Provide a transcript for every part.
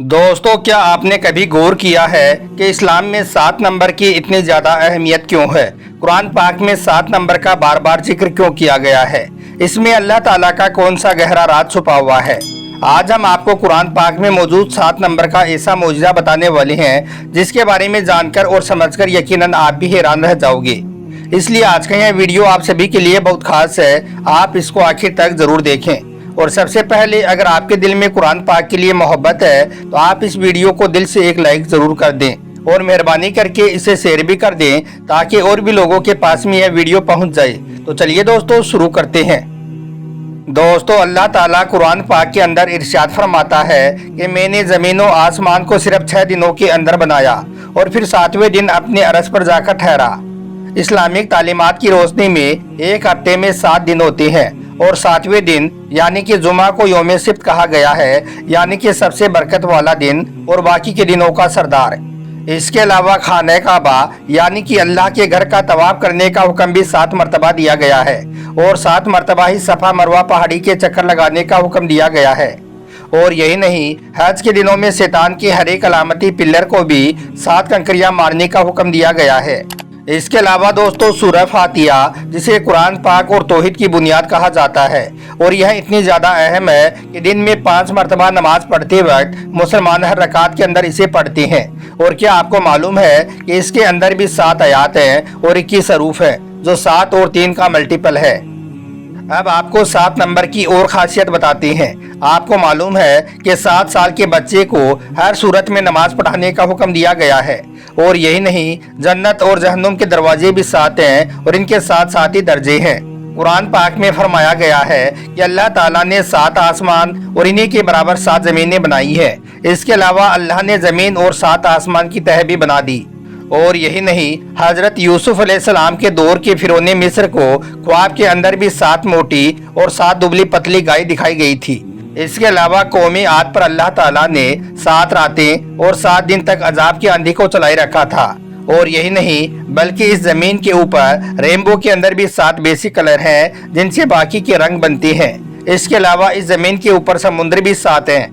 दोस्तों, क्या आपने कभी गौर किया है कि इस्लाम में 7 नंबर की इतनी ज़्यादा अहमियत क्यों है? कुरान पाक में 7 नंबर का बार बार जिक्र क्यों किया गया है? इसमें अल्लाह ताला का कौन सा गहरा राज छुपा हुआ है? आज हम आपको कुरान पाक में मौजूद 7 नंबर का ऐसा मौजज़ा बताने वाले हैं जिसके बारे में जानकर और समझकर यकीनन आप भी हैरान रह जाओगे। इसलिए आज का यह वीडियो आप सभी के लिए बहुत खास है, आप इसको आखिर तक ज़रूर देखें। और सबसे पहले, अगर आपके दिल में कुरान पाक के लिए मोहब्बत है तो आप इस वीडियो को दिल से एक लाइक जरूर कर दें और मेहरबानी करके इसे शेयर भी कर दें ताकि और भी लोगों के पास में यह वीडियो पहुंच जाए। तो चलिए दोस्तों, शुरू करते हैं। दोस्तों, अल्लाह ताला कुरान पाक के अंदर इरशाद फरमाता है कि मैंने ज़मीन और आसमान को सिर्फ 6 दिनों के अंदर बनाया और फिर 7वें दिन अपने अरश पर जाकर ठहरा। इस्लामिक तालीमात की रोशनी में एक हफ्ते में 7 दिन होते हैं और 7वें दिन यानी कि जुमा को यौम सिब्त कहा गया है, यानी कि सबसे बरकत वाला दिन और बाकी के दिनों का सरदार। इसके अलावा खाने काबा यानी कि अल्लाह के घर का तवाफ करने का हुक्म भी 7 मरतबा दिया गया है और 7 मरतबा ही सफा मरवा पहाड़ी के चक्कर लगाने का हुक्म दिया गया है। और यही नहीं, हज के दिनों में शैतान के हर एक अलामती पिल्लर को भी 7 कंकरियां मारने का हुक्म दिया गया है। इसके अलावा दोस्तों, सूरह फातिहा जिसे कुरान पाक और तौहीद की बुनियाद कहा जाता है और यह इतनी ज़्यादा अहम है कि दिन में 5 मरतबा नमाज पढ़ते वक्त मुसलमान हर रकात के अंदर इसे पढ़ते हैं। और क्या आपको मालूम है कि इसके अंदर भी 7 आयात हैं और 21 हरूफ है जो 7 और 3 का मल्टीपल है। अब आपको 7 नंबर की और खासियत बताते हैं। आपको मालूम है कि 7 साल के बच्चे को हर सूरत में नमाज पढ़ाने का हुक्म दिया गया है। और यही नहीं, जन्नत और जहन्नुम के दरवाजे भी 7 हैं और इनके 7 ही दर्जे हैं। कुरान पाक में फरमाया गया है कि अल्लाह ताला ने 7 आसमान और इन्हीं के बराबर 7 ज़मीनें बनाई है। इसके अलावा अल्लाह ने ज़मीन और 7 आसमान की तह भी बना दी। और यही नहीं, हजरत यूसुफ अलैहिस्सलाम के दौर के फिरौने मिस्र को ख्वाब के अंदर भी 7 मोटी और 7 दुबली पतली गाय दिखाई गई थी। इसके अलावा कौमी आद पर अल्लाह ताला ने 7 रातें और 7 दिन तक अजाब की आंधी को चलाए रखा था। और यही नहीं, बल्कि इस जमीन के ऊपर रेनबो के अंदर भी 7 बेसिक कलर हैं जिनसे बाकी के रंग बनते हैं। इसके अलावा इस जमीन के ऊपर समुद्र भी 7 हैं।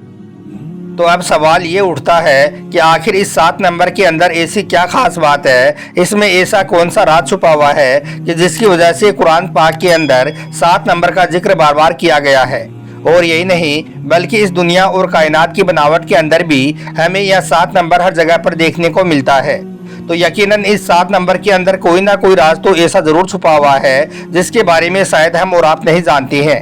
तो अब सवाल ये उठता है कि आखिर इस 7 नंबर के अंदर ऐसी क्या खास बात है, इसमें ऐसा कौन सा राज छुपा हुआ है कि जिसकी वजह से कुरान पाक के अंदर 7 नंबर का जिक्र बार बार किया गया है। और यही नहीं, बल्कि इस दुनिया और कायनात की बनावट के अंदर भी हमें यह 7 नंबर हर जगह पर देखने को मिलता है। तो यकीनन इस 7 नंबर के अंदर कोई ना कोई राज तो ऐसा जरूर छुपा हुआ है जिसके बारे में शायद हम और आप नहीं जानते हैं।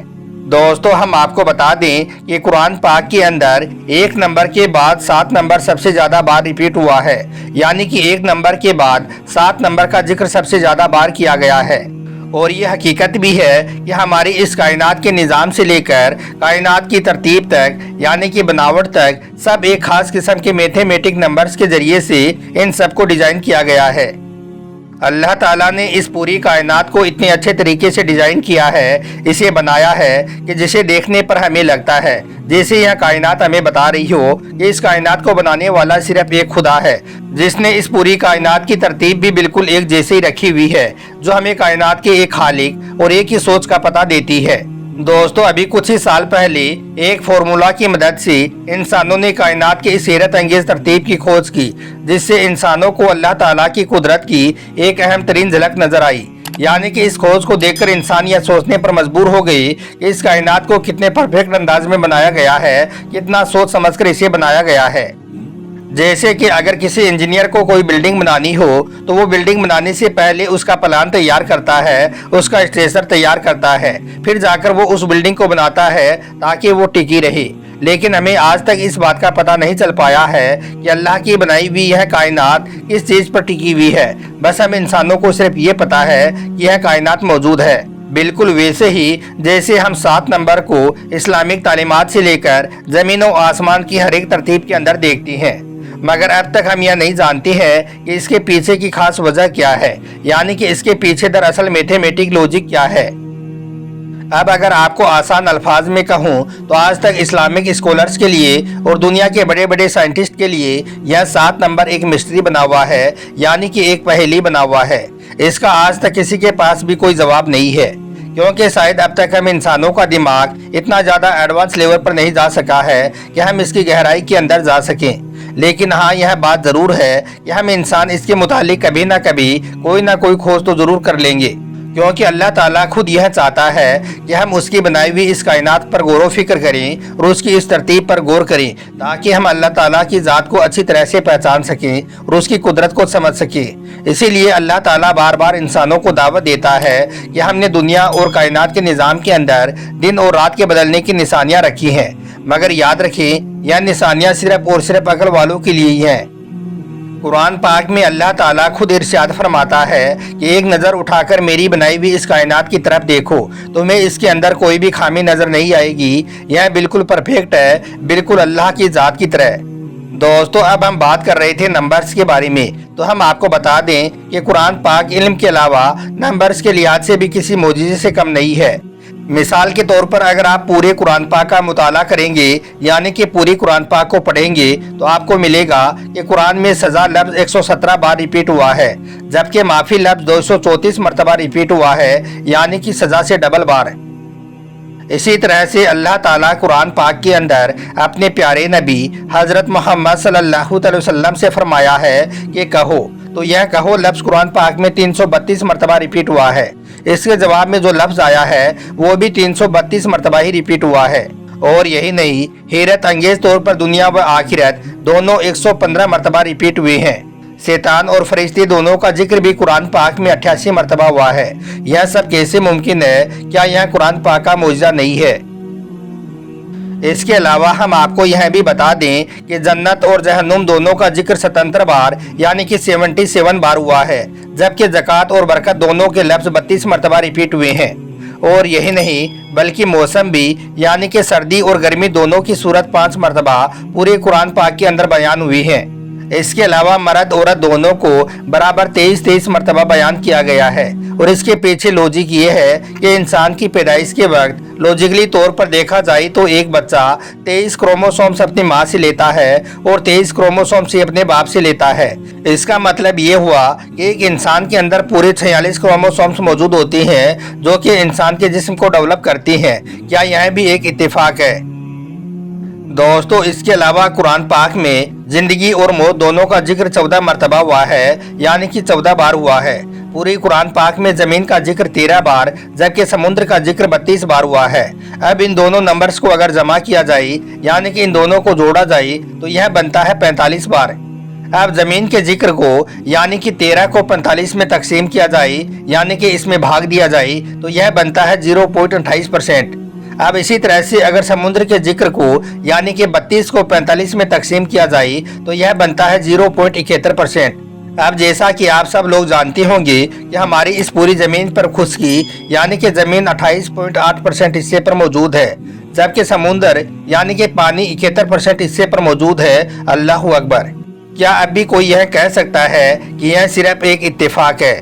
दोस्तों, हम आपको बता दें कि कुरान पाक के अंदर 1 नंबर के बाद 7 नंबर सबसे ज़्यादा बार रिपीट हुआ है, यानी कि 1 नंबर के बाद 7 नंबर का जिक्र सबसे ज़्यादा बार किया गया है। और ये हकीकत भी है कि हमारी इस कायनात के निज़ाम से लेकर कायनात की तरतीब तक यानी कि बनावट तक सब एक खास किस्म के मैथमेटिक नंबर्स के ज़रिए से इन सब को डिज़ाइन किया गया है। अल्लाह ताला ने इस पूरी कायनात को इतने अच्छे तरीके से डिज़ाइन किया है, इसे बनाया है कि जिसे देखने पर हमें लगता है जैसे यह कायनात हमें बता रही हो कि इस कायनात को बनाने वाला सिर्फ एक खुदा है, जिसने इस पूरी कायनात की तरतीब भी बिल्कुल एक जैसे ही रखी हुई है, जो हमें कायनात के एक खालिक और एक ही सोच का पता देती है। दोस्तों, अभी कुछ ही साल पहले एक फार्मूला की मदद से इंसानों ने कायनात के इस हैरत अंगेज तरतीब की खोज की, जिससे इंसानों को अल्लाह ताला की कुदरत की एक अहम तरीन झलक नजर आई। यानी कि इस खोज को देखकर इंसान यह सोचने पर मजबूर हो गई कि इस कायनात को कितने परफेक्ट अंदाज में बनाया गया है, कितना सोच समझकर इसे बनाया गया है। जैसे कि अगर किसी इंजीनियर को कोई बिल्डिंग बनानी हो तो वो बिल्डिंग बनाने से पहले उसका प्लान तैयार करता है, उसका स्ट्रक्चर तैयार करता है, फिर जाकर वो उस बिल्डिंग को बनाता है ताकि वो टिकी रहे। लेकिन हमें आज तक इस बात का पता नहीं चल पाया है कि अल्लाह की बनाई हुई यह कायनात किस चीज़ पर टिकी हुई है। बस हम इंसानों को सिर्फ ये पता है कि यह कायनात मौजूद है। बिल्कुल वैसे ही जैसे हम 7 नंबर को इस्लामिक तालीमात से लेकर ज़मीन और आसमान की हर एक तरतीब के अंदर देखते हैं, मगर अब तक हम यह नहीं जानते हैं कि इसके पीछे की खास वजह क्या है, यानी कि इसके पीछे दरअसल मैथमेटिक लॉजिक क्या है। अब अगर आपको आसान अल्फाज में कहूँ तो आज तक इस्लामिक स्कॉलर्स के लिए और दुनिया के बड़े बड़े साइंटिस्ट के लिए यह 7 नंबर एक मिस्ट्री बना हुआ है, यानी कि एक पहेली बना हुआ है। इसका आज तक किसी के पास भी कोई जवाब नहीं है क्योंकि शायद अब तक हम इंसानों का दिमाग इतना ज़्यादा एडवांस लेवल पर नहीं जा सका है कि हम इसकी गहराई के अंदर जा सकें। लेकिन हाँ, यह बात ज़रूर है कि हम इंसान इसके मुतालिक कभी ना कभी कोई ना कोई खोज तो ज़रूर कर लेंगे, क्योंकि अल्लाह ताला खुद यह चाहता है कि हम उसकी बनाई हुई इस कायनात पर गौर व फिक्र करें और उसकी इस तरतीब पर गौर करें, ताकि हम अल्लाह ताला की ज़ात को अच्छी तरह से पहचान सकें और उसकी कुदरत को समझ सकें। इसीलिए अल्लाह ताला बार बार इंसानों को दावत देता है कि हमने दुनिया और कायनात के निज़ाम के अंदर दिन और रात के बदलने की निशानियाँ रखी हैं, मगर याद रखें यह निशानियाँ सिर्फ और सिर्फ अकल वालों के लिए ही हैं। कुरान पाक में अल्लाह ताला खुद इरशाद फरमाता है कि एक नज़र उठाकर मेरी बनाई हुई इस कायनात की तरफ देखो, तुम्हें इसके अंदर कोई भी खामी नज़र नहीं आएगी। यह बिल्कुल परफेक्ट है, बिल्कुल अल्लाह की ज़ात की तरह। दोस्तों, अब हम बात कर रहे थे नंबर्स के बारे में, तो हम आपको बता दें कि कुरान पाक इल्म के अलावा नंबर्स के लिहाज से भी किसी मोजिज़े से कम नहीं है। मिसाल के तौर पर अगर आप पूरे कुरान पाक का मुताला करेंगे, यानी कि पूरी कुरान पाक को पढ़ेंगे, तो आपको मिलेगा कि कुरान में सज़ा लफ्ज़ 117 बार रिपीट हुआ है, जबकि माफ़ी लफ्ज़ 234 मरतबा रिपीट हुआ है, यानी कि सज़ा से डबल बार। इसी तरह से अल्लाह ताला कुरान पाक के अंदर अपने प्यारे नबी हज़रत मोहम्मद सल्लल्लाहु अलैहि वसल्लम से फरमाया है कि कहो, तो यह कहो लफ्ज़ कुरान पाक में 332 मरतबा रिपीट हुआ है। इसके जवाब में जो लफ्ज़ आया है वो भी 332 मरतबा ही रिपीट हुआ है। और यही नहीं, हैरत अंगेज तौर पर दुनिया व आखिरत दोनों 115 मरतबा रिपीट हुए हैं। शैतान और फरिश्ते दोनों का जिक्र भी कुरान पाक में 88 मरतबा हुआ है। यह सब कैसे मुमकिन है? क्या यह कुरान पाक का मुआजिज़ा नहीं है? इसके अलावा हम आपको यह भी बता दें कि जन्नत और जहन्नुम दोनों का जिक्र 77 बार यानी कि 77 बार हुआ है, जबकि ज़कात और बरकत दोनों के लफ्ज़ 32 मरतबा रिपीट हुए हैं। और यही नहीं, बल्कि मौसम भी यानी कि सर्दी और गर्मी दोनों की सूरत 5 मरतबा पूरे कुरान पाक के अंदर बयान हुई है। इसके अलावा मर्द औरत दोनों को बराबर 23 मरतबा बयान किया गया है। और इसके पीछे लॉजिक ये है कि इंसान की पैदाइश के वक्त लॉजिकली तौर पर देखा जाए तो एक बच्चा 23 क्रोमोसोम्स अपनी माँ से लेता है और 23 क्रोमोसोम्स से अपने बाप से लेता है। इसका मतलब ये हुआ कि एक इंसान के अंदर पूरे 46 क्रोमोसोम्स मौजूद होती हैं, जो कि इंसान के जिस्म को डेवलप करती हैं। क्या यह भी एक इत्तेफाक है? दोस्तों, इसके अलावा कुरान पाक में जिंदगी और मौत दोनों का जिक्र 14 मरतबा हुआ है, यानी कि 14 बार हुआ है। पूरी कुरान पाक में जमीन का जिक्र 13 बार, जबकि समुद्र का जिक्र 32 बार हुआ है। अब इन दोनों नंबर्स को अगर जमा किया जाए, यानी कि इन दोनों को जोड़ा जाए, तो यह बनता है 45 बार। अब जमीन के जिक्र को यानी कि 13 को 45 में तकसीम किया जाए, यानी कि इसमें भाग दिया जाए, तो यह बनता है 0.28%। अब इसी तरह से अगर समुद्र के जिक्र को यानी कि 32 को 45 में तकसीम किया जाए, तो यह बनता है 0.71%। अब जैसा कि आप सब लोग जानते होंगे कि हमारी इस पूरी ज़मीन पर खुश्की यानी कि ज़मीन 28.8% हिस्से पर मौजूद है, जबकि समुद्र यानी कि पानी 71% हिस्से पर मौजूद है। अल्लाहु अकबर। क्या अब भी कोई यह कह सकता है कि यह सिर्फ एक इत्तेफाक है?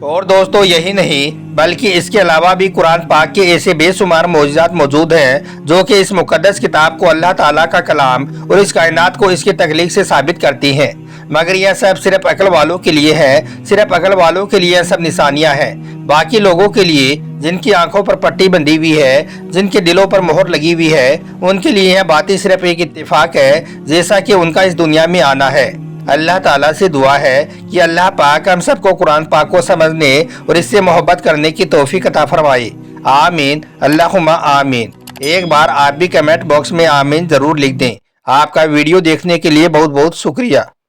और दोस्तों, यही नहीं बल्कि इसके अलावा भी कुरान पाक के ऐसे बेशुमार मौजूदात मौजूद हैं जो कि इस मुकद्दस किताब को अल्लाह ताला का कलाम और इस कायनात को इसकी तख्लीक से साबित करती हैं। मगर यह सब सिर्फ अकल वालों के लिए है, सिर्फ अकल वालों के लिए यह सब निशानियां हैं। बाकी लोगों के लिए, जिनकी आंखों पर पट्टी बंधी हुई है, जिनके दिलों पर मोहर लगी हुई है, उनके लिए यह बातें सिर्फ एक इत्तेफाक है, जैसा कि उनका इस दुनिया में आना है। अल्लाह ताला से दुआ है कि अल्लाह पाक हम सबको कुरान पाक को समझने और इससे मोहब्बत करने की तौफीक अता फरमाए। आमीन, अल्लाहुम्मा आमीन। एक बार आप भी कमेंट बॉक्स में आमीन जरूर लिख दें। आपका वीडियो देखने के लिए बहुत बहुत शुक्रिया।